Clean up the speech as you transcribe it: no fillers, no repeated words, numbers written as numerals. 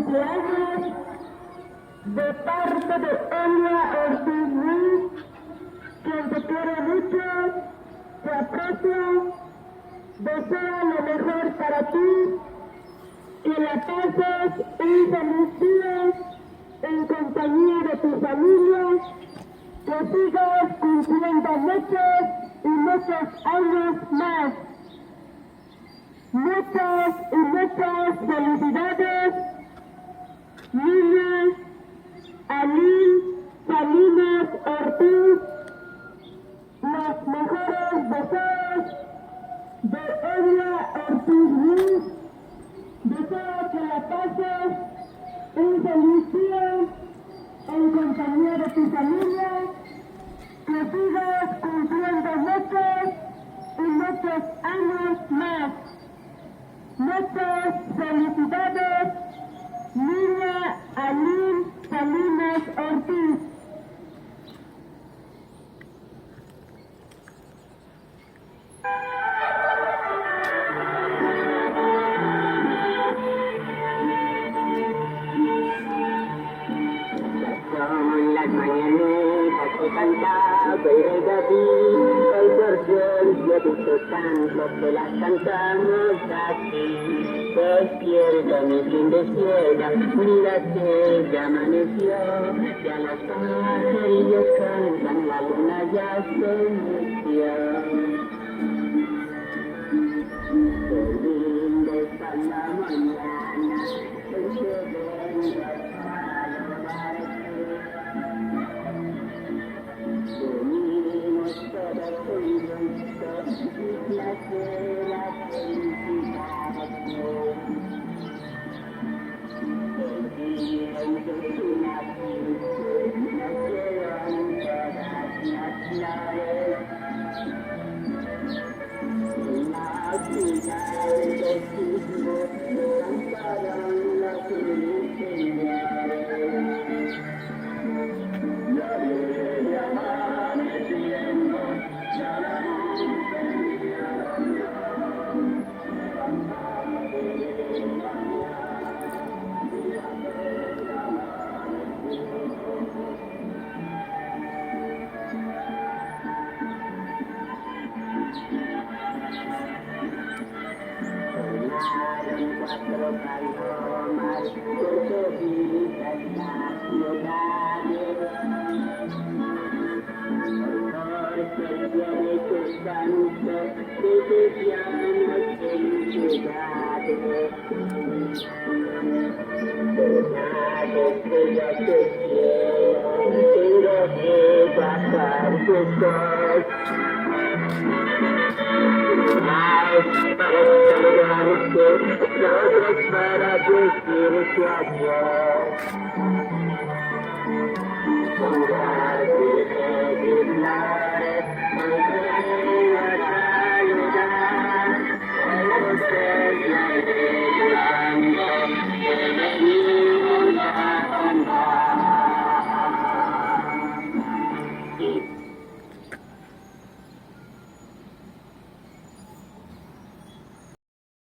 cumpleaños de parte de Elia Ortiz Ruiz, quien te quiere mucho, te aprecia, desea lo mejor para ti, que la pases un feliz día en compañía de tu familia, que sigas cumpliendo muchos y muchos años más. Muchas y muchas felicidades, niña Alil Salinas Ortiz. Los mejores deseos de Elia Ortiz Ruiz. Deseo que la pases un feliz día en compañía de tu familia, que sigas cumpliendo muchos y muchos años más. Muchas felicidades, niña Alil Salinas Ortiz. Son las mañanitas que cantaba el rey David, hoy por Dios yo he visto tanto que las cantamos aquí. Despierta mi fin de cielo, mira que ya amaneció, ya los pajarillos cantan, la luna ya se metió. Qué linda está la mañana, el que venga a venimos todos juntos y placer la felicidad. El día en que tú naciste, nacieron todas las flores. La vida de tus voces cantaron los ruiseñores. Ya viene amaneciendo, ya la luz venía. Cuatro palomas por toditas las ciudades, porque tiene sus cantos cotidianos en ciudades. Las estrellas del cielo tengo que bajar sus ojos. Para saludarte, nosotros para decirte adiós. Jurarte